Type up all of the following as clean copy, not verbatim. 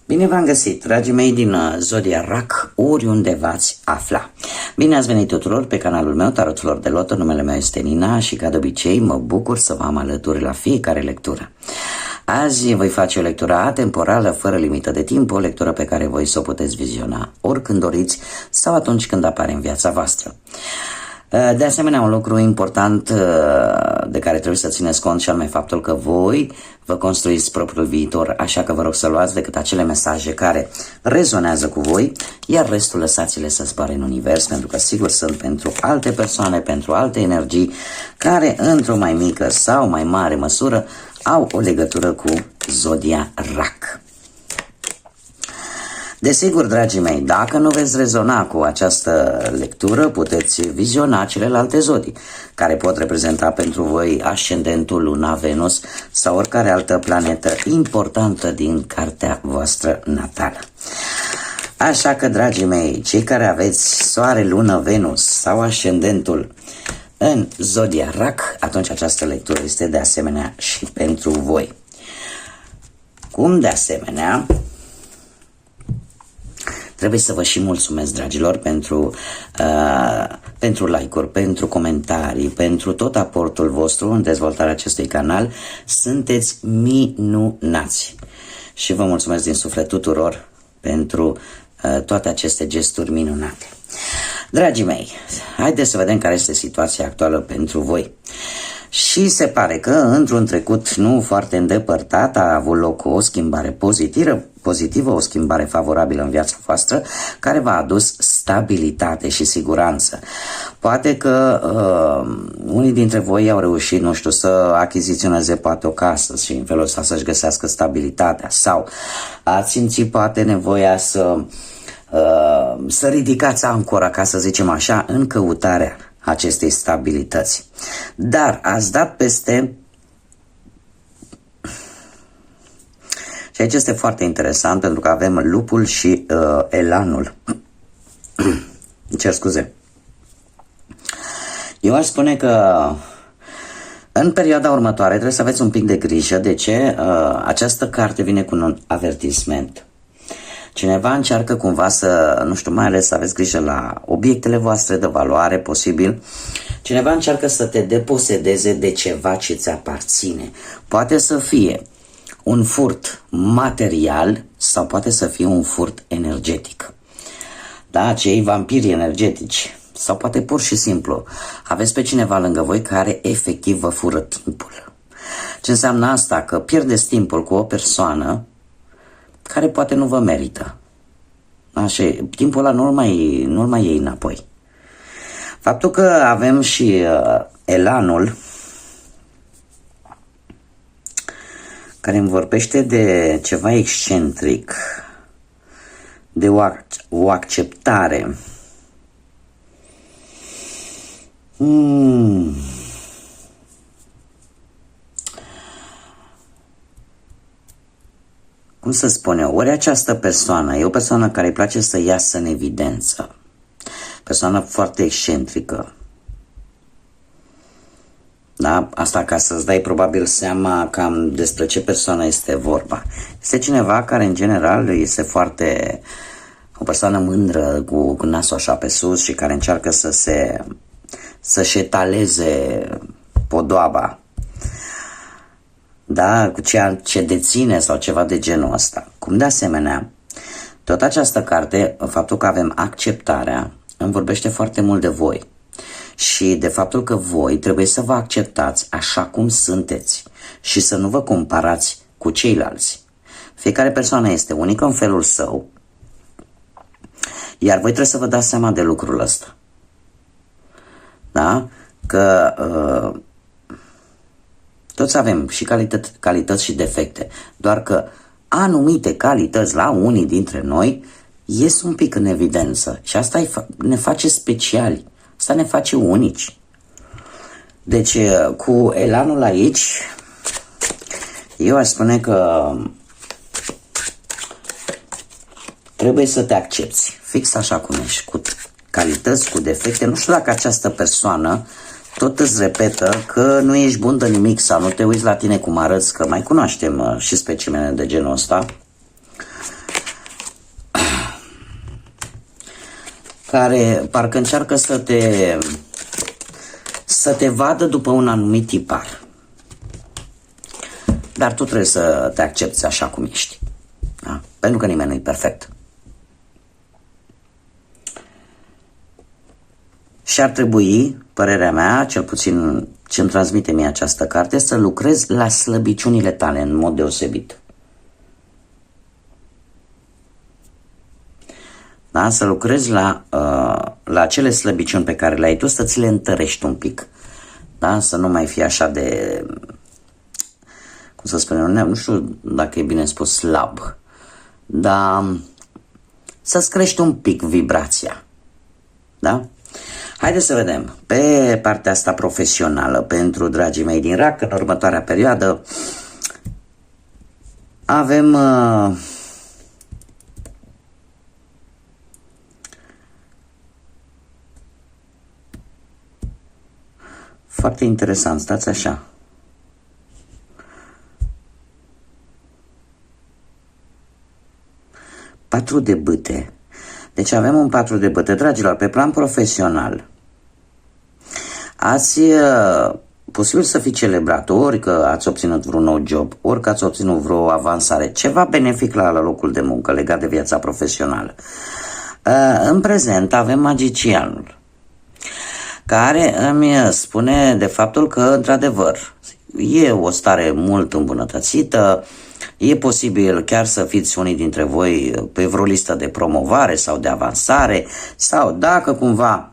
Bine v-am găsit, dragii mei din Zodia RAC, oriunde v-ați afla. Bine ați venit tuturor pe canalul meu, Tarot Flor de Loto, numele meu este Nina și ca de obicei mă bucur să vă am alături la fiecare lectură. Azi voi face o lectură atemporală, fără limită de timp, o lectură pe care voi să o puteți viziona oricând doriți sau atunci când apare în viața voastră. De asemenea, un lucru important de care trebuie să țineți cont și anume faptul că voi vă construiți propriul viitor, așa că vă rog să luați decât acele mesaje care rezonează cu voi, iar restul lăsați-le să zboare în univers, pentru că sigur sunt pentru alte persoane, pentru alte energii care într-o mai mică sau mai mare măsură au o legătură cu Zodia RAC. Desigur, dragii mei, dacă nu veți rezona cu această lectură, puteți viziona celelalte zodii, care pot reprezenta pentru voi ascendentul, luna, Venus sau oricare altă planetă importantă din cartea voastră natală. Așa că, dragii mei, cei care aveți soare, lună, Venus sau ascendentul în Zodia RAC, atunci această lectură este de asemenea și pentru voi. Cum de asemenea trebuie să vă și mulțumesc, dragilor, pentru like-uri, pentru comentarii, pentru tot aportul vostru în dezvoltarea acestui canal. Sunteți minunați și vă mulțumesc din suflet tuturor pentru toate aceste gesturi minunate. Dragii mei, haideți să vedem care este situația actuală pentru voi. Și se pare că într-un trecut nu foarte îndepărtat a avut loc o schimbare pozitivă, o schimbare favorabilă în viața voastră, care v-a adus stabilitate și siguranță. Poate că unii dintre voi au reușit, nu știu, să achiziționeze poate o casă și în felul ăsta să-și găsească stabilitatea, sau ați simțit poate nevoia să ridicați ancora, ca să zicem așa, în căutarea acestei stabilități. Dar ați dat peste, și aici este foarte interesant pentru că avem lupul și elanul. Cer scuze. Eu aș spune că în perioada următoare trebuie să aveți un pic de grijă. De ce? Această carte vine cu un avertisment. Cineva încearcă cumva să, nu știu, mai ales să aveți grijă la obiectele voastre de valoare posibil. Cineva încearcă să te deposedeze de ceva ce ți aparține. Poate să fie un furt material sau poate să fie un furt energetic. Da, cei vampiri energetici. Sau poate pur și simplu aveți pe cineva lângă voi care efectiv vă fură timpul. Ce înseamnă asta? Că pierdeți timpul cu o persoană care poate nu vă merită. Așa, timpul ăla nu-l mai iei înapoi. Faptul că avem și elanul, care îmi vorbește de ceva excentric, de o acceptare. Cum să spun eu, ori această persoană e o persoană care îi place să iasă în evidență, persoană foarte excentrică. Da? Asta ca să-ți dai probabil seama cam despre ce persoană este vorba. Este cineva care în general este foarte, o persoană mândră cu nasul așa pe sus și care încearcă să-și etaleze podoaba. Da, cu ceea ce deține sau ceva de genul ăsta. Cum de asemenea, tot această carte, faptul că avem acceptarea, îmi vorbește foarte mult de voi. Și de faptul că voi trebuie să vă acceptați așa cum sunteți și să nu vă comparați cu ceilalți. Fiecare persoană este unică în felul său, iar voi trebuie să vă dați seama de lucrul ăsta. Da? Că toți avem și calități și defecte, doar că anumite calități la unii dintre noi ies un pic în evidență și asta ne face speciali, asta ne face unici. Deci cu elanul aici, eu aș spune că trebuie să te accepti, fix așa cum ești, cu calități, cu defecte. Nu știu dacă această persoană tot îți repetă că nu ești bun de nimic sau nu te uiți la tine cum arăți, că mai cunoaștem și specimene de genul ăsta. care parcă încearcă să te vadă după un anumit tipar. Dar tu trebuie să te accepti așa cum ești. Da? Pentru că nimeni nu e perfect. Și ar trebui, părerea mea, cel puțin ce îmi transmite mie această carte, să lucrezi la slăbiciunile tale în mod deosebit. Da? Să lucrezi la acele slăbiciuni pe care le ai tu, să ți le întărești un pic. Da? Să nu mai fii așa de, cum să spunem, nu știu dacă e bine spus slab, dar să-ți crești un pic vibrația. Da? Haideți să vedem, pe partea asta profesională, pentru dragii mei din RAC, în următoarea perioadă, avem foarte interesant, stați așa. Patru de bâte. Deci avem un 4 de bâte. Dragilor, pe plan profesional, ați posibil să fi celebrat ori că ați obținut vreun nou job, ori că ați obținut vreo avansare, ceva benefic la locul de muncă legat de viața profesională. În prezent avem magicianul, care îmi spune de faptul că, într-adevăr, e o stare mult îmbunătățită. E posibil chiar să fiți unii dintre voi pe vreo listă de promovare sau de avansare, sau dacă cumva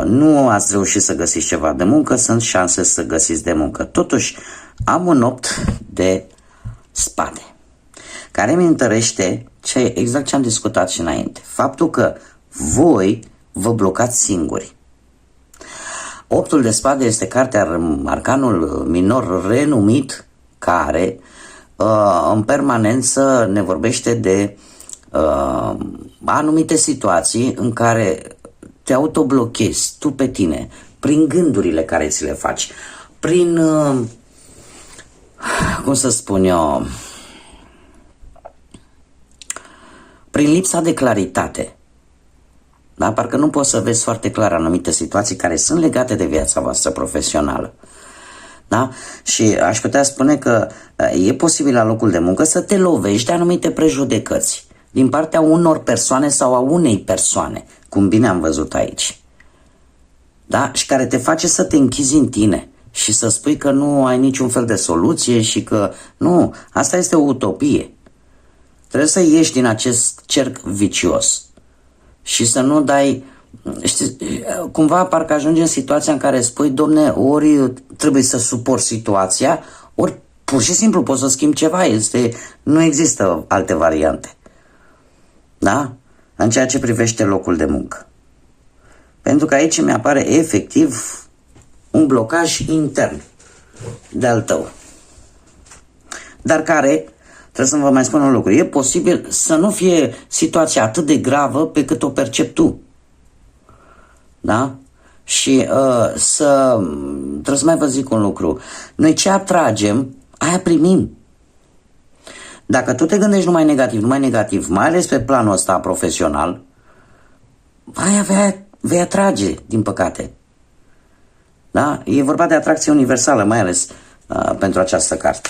nu ați reușit să găsiți ceva de muncă, sunt șanse să găsiți de muncă. Totuși, am un 8 de spade, care mi întărește exact ce am discutat și înainte. Faptul că voi vă blocați singuri. 8-ul de spade este cartea, arcanul minor renumit, care în permanență ne vorbește de anumite situații în care te autoblochezi tu pe tine, prin gândurile care ți le faci, prin, cum să spun eu, prin lipsa de claritate. Da? Parcă nu poți să vezi foarte clar anumite situații care sunt legate de viața voastră profesională. Da? Și aș putea spune că e posibil la locul de muncă să te lovești de anumite prejudecăți din partea unor persoane sau a unei persoane, cum bine am văzut aici. Da? Și care te face să te închizi în tine și să spui că nu ai niciun fel de soluție și că nu, asta este o utopie. Trebuie să ieși din acest cerc vicios și să nu dai. Știi, cumva parcă ajungi în situația în care spui, domne, ori trebuie să suport situația, ori pur și simplu poți să schimbi ceva. Nu există alte variante. Da? În ceea ce privește locul de muncă. Pentru că aici mi apare efectiv un blocaj intern de-al tău. Dar care, trebuie să vă mai spun un lucru, e posibil să nu fie situația atât de gravă pe cât o percepi tu. Da? Și trebuie să mai vă zic un lucru. Noi ce atragem, aia primim. Dacă tu te gândești numai negativ, mai ales pe planul ăsta profesional, aia vei atrage, din păcate. Da? E vorba de atracție universală, mai ales pentru această carte.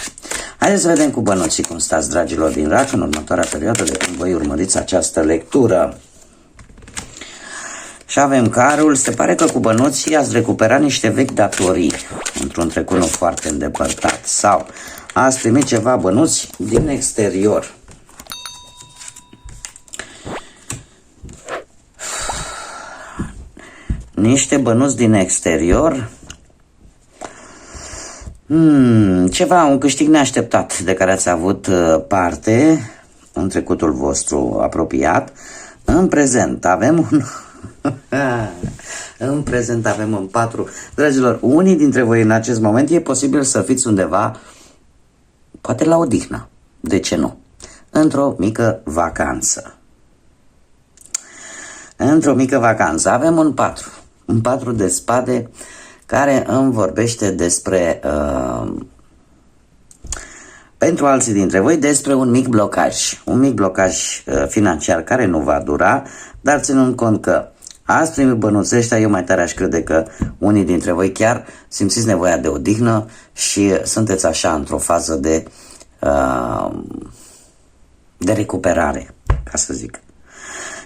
Haideți să vedem cu bănuții cum stați, dragilor din RAC, în următoarea perioadă de când voi urmăriți această lectură. Și avem carul. Se pare că cu bănuții ați recuperat niște vechi datorii într-un trecut nu foarte îndepărtat, sau ați primit ceva bănuți din exterior. Niște bănuți din exterior. Ceva, un câștig neașteptat de care ați avut parte în trecutul vostru apropiat. În prezent avem un 4. Dragilor, unii dintre voi în acest moment e posibil să fiți undeva, poate la odihnă, de ce nu? Într-o mică vacanță. Avem un 4. Un 4 de spade care îmi vorbește despre pentru alții dintre voi despre un mic blocaj financiar care nu va dura, dar ținând cont că ați primit bănuții ăștia, eu mai tare aș crede că unii dintre voi chiar simțiți nevoia de odihnă și sunteți așa într-o fază de recuperare, ca să zic.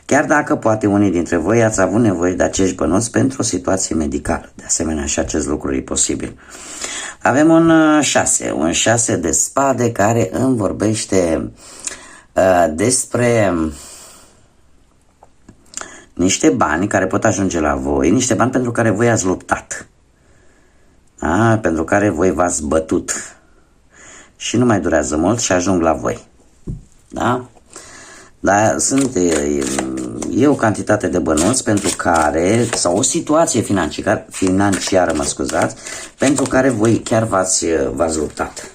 Chiar dacă poate unii dintre voi ați avut nevoie de acești bănuți pentru o situație medicală. De asemenea, și acest lucru e posibil. Avem un 6 de spade care îmi vorbește despre niște bani care pot ajunge la voi, niște bani pentru care voi ați luptat, da? Pentru care voi v-ați bătut și nu mai durează mult și ajung la voi. Da? Dar e o cantitate de bănuți pentru care, sau o situație financiară, mă scuzați, pentru care voi chiar v-ați luptat.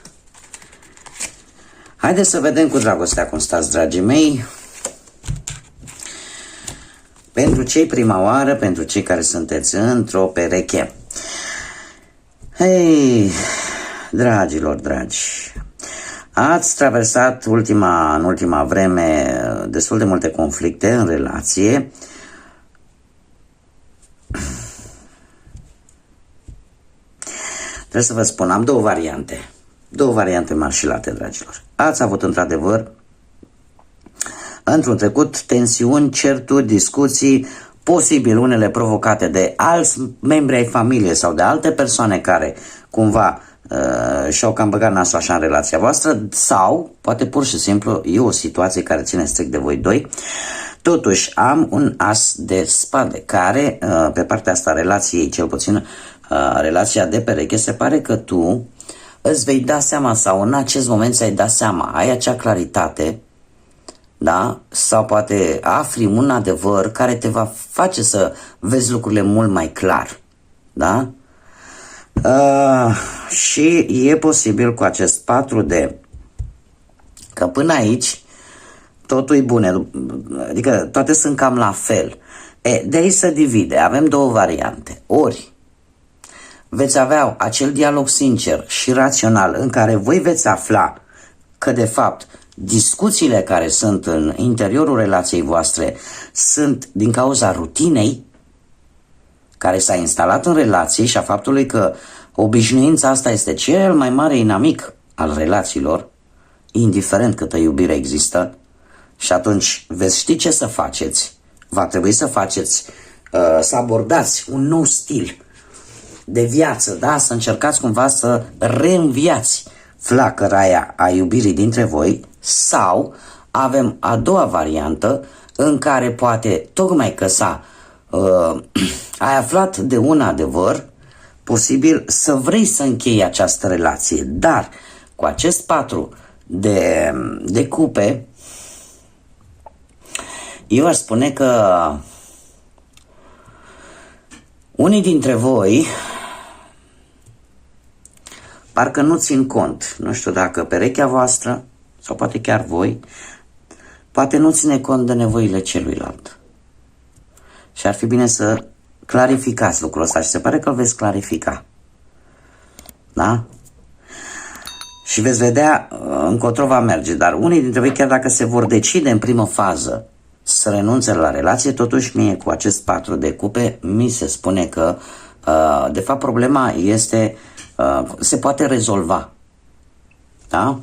Haideți să vedem cu dragostea cum stați, dragii mei. Pentru cei prima oară, pentru cei care sunteți într-o pereche. Hei, dragilor dragi, ați traversat în ultima vreme destul de multe conflicte în relație. Trebuie să vă spun, am două variante mari și late, dragilor. Ați avut într-adevăr într-un trecut tensiuni, certuri, discuții, posibil unele provocate de alți membri ai familiei sau de alte persoane care cumva și-au cam băgat nasul așa în relația voastră, sau poate pur și simplu e o situație care ține strict de voi doi. Totuși am un as de spade care pe partea asta relației, cel puțin relația de pereche, se pare că tu îți vei da seama sau în acest moment ți-ai dat seama, ai acea claritate, da? Sau poate afli un adevăr care te va face să vezi lucrurile mult mai clar, da? Și e posibil cu acest 4D că până aici totul e bune, adică toate sunt cam la fel. De aici se divide, avem două variante. Ori veți avea acel dialog sincer și rațional în care voi veți afla că de fapt discuțiile care sunt în interiorul relației voastre sunt din cauza rutinei care s-a instalat în relație și a faptului că obișnuința asta este cel mai mare inamic al relațiilor, indiferent câtă iubire există, și atunci veți ști ce să faceți. Va trebui să faceți, să abordați un nou stil de viață, da? Să încercați cumva să reînviați flacăra aia a iubirii dintre voi, sau avem a doua variantă în care poate tocmai că ai aflat de un adevăr, posibil să vrei să închei această relație, dar cu acest 4 de cupe, eu aș spune că unii dintre voi parcă nu țin cont, nu știu dacă perechea voastră sau poate chiar voi, poate nu ține cont de nevoile celuilalt. Și ar fi bine să clarificați lucrul ăsta și se pare că îl veți clarifica. Da? Și veți vedea încotro va merge, dar unii dintre voi, chiar dacă se vor decide în primă fază să renunțe la relație, totuși mie cu acest 4 de cupe mi se spune că de fapt problema este se poate rezolva. Da?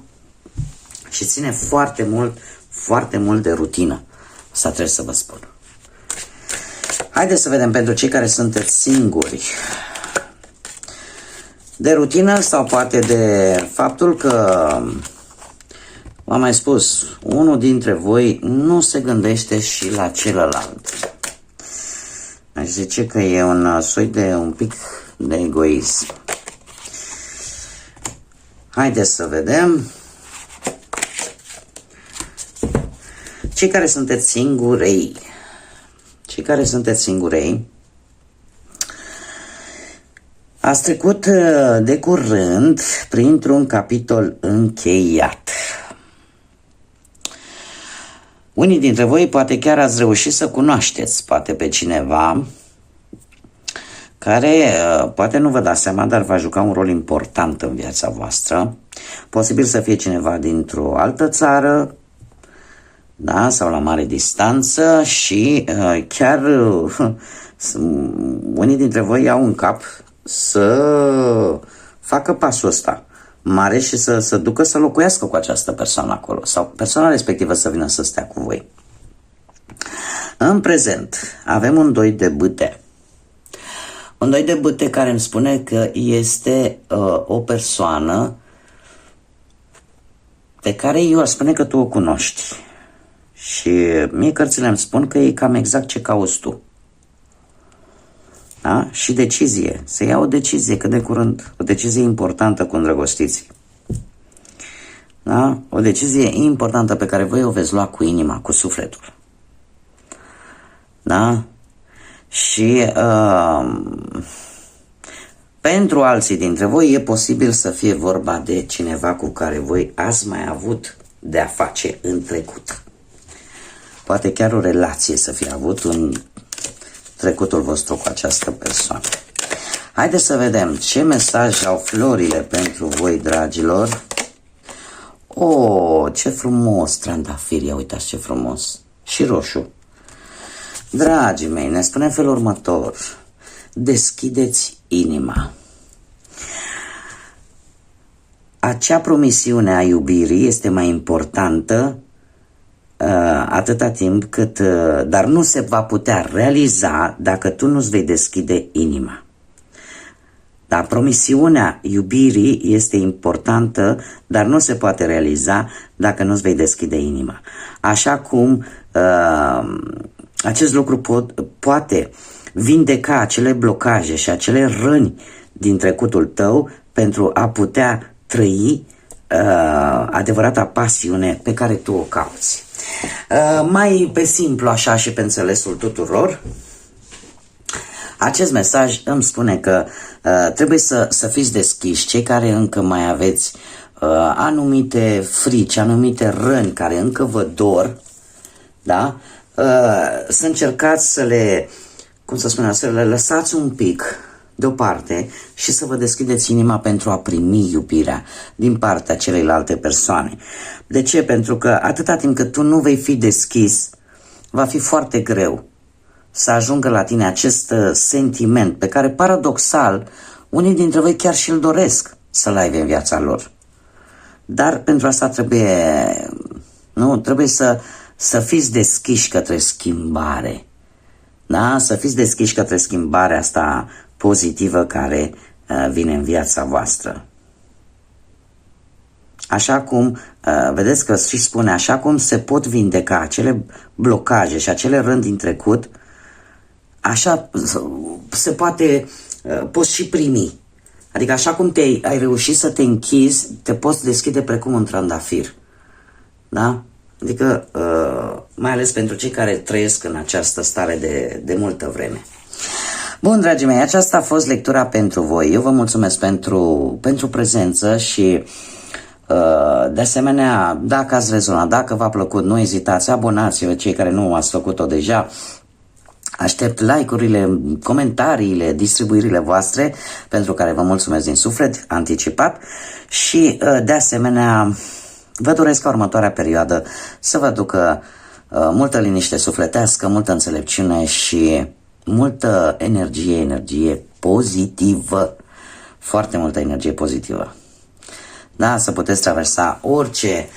Și ține foarte mult de rutină. Asta trebuie să vă spun. Haideți să vedem pentru cei care sunteți singuri. De rutină sau poate de faptul că, v-am mai spus, unul dintre voi nu se gândește și la celălalt. Aș zice că e un pic de egoism. Haideți să vedem. Cei care sunteți singurei. Ați trecut de curând printr-un capitol încheiat. Unii dintre voi poate chiar ați reușit să cunoașteți poate pe cineva care poate nu vă dați seama, dar va juca un rol important în viața voastră. Posibil să fie cineva dintr-o altă țară, da, sau la mare distanță și chiar unii dintre voi au în cap să facă pasul ăsta mare și să ducă să locuiască cu această persoană acolo sau persoana respectivă să vină să stea cu voi. În prezent avem un doi de bâte. Un doi de bâte care îmi spune că este o persoană pe care eu aș spune că tu o cunoști. Și mie cărțile îmi spun că e cam exact ce cauți tu. Da? Și decizie. Se ia o decizie cât de curând. O decizie importantă cu îndrăgostiții. Da? O decizie importantă pe care voi o veți lua cu inima, cu sufletul. Da? Și pentru alții dintre voi e posibil să fie vorba de cineva cu care voi ați mai avut de a face în trecut. Poate chiar o relație să fie avut în trecutul vostru cu această persoană. Haideți să vedem ce mesaj au florile pentru voi, dragilor. Oh, ce frumos trandafiri, uitați ce frumos. Și roșu. Dragii mei, ne spune în felul următor. Deschideți inima. Acea promisiune a iubirii este mai importantă atâta timp cât, dar nu se va putea realiza dacă tu nu-ți vei deschide inima. Dar promisiunea iubirii este importantă, dar nu se poate realiza dacă nu-ți vei deschide inima. Așa cum acest lucru poate vindeca acele blocaje și acele răni din trecutul tău pentru a putea trăi adevărata pasiune pe care tu o cauți. Mai pe simplu așa și pe înțelesul tuturor, acest mesaj îmi spune că trebuie să fiți deschiși, cei care încă mai aveți anumite frici, anumite răni care încă vă dor, da? Să încercați să le, să le lăsați un pic deoparte și să vă deschideți inima pentru a primi iubirea din partea celeilalte persoane. De ce? Pentru că atâta timp cât tu nu vei fi deschis, va fi foarte greu să ajungă la tine acest sentiment pe care, paradoxal, unii dintre voi chiar și-l doresc să-l aibă în viața lor. Dar pentru asta trebuie să fiți deschiși către schimbare. Da? Să fiți deschiși către schimbarea asta pozitivă care vine în viața voastră. Așa cum, vedeți că și spune, așa cum se pot vindeca acele blocaje și acele răni din trecut, așa se poți și primi. Adică așa cum ai reușit să te închizi, te poți deschide precum un trandafir. Da? Adică, mai ales pentru cei care trăiesc în această stare de multă vreme. Bun, dragii mei, aceasta a fost lectura pentru voi. Eu vă mulțumesc pentru prezență și de asemenea, dacă ați rezonat, dacă v-a plăcut, nu ezitați, abonați-vă cei care nu ați făcut-o deja. Aștept like-urile, comentariile, distribuirile voastre, pentru care vă mulțumesc din suflet, anticipat, și de asemenea vă doresc ca următoarea perioadă să vă ducă multă liniște sufletească, multă înțelepciune și multă energie pozitivă, foarte multă energie pozitivă. Da, să puteți traversa orice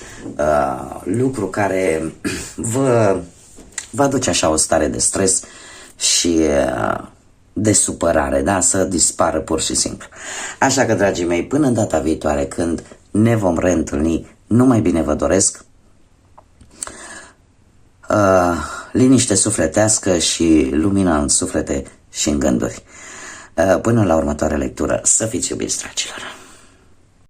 lucru care vă aduce așa o stare de stres și de supărare, da, să dispară pur și simplu. Așa că, dragii mei, până în data viitoare când ne vom reîntâlni, numai bine vă doresc, liniște sufletească și lumină în suflete și în gânduri. Până la următoarea lectură, să fiți iubiți, dragilor!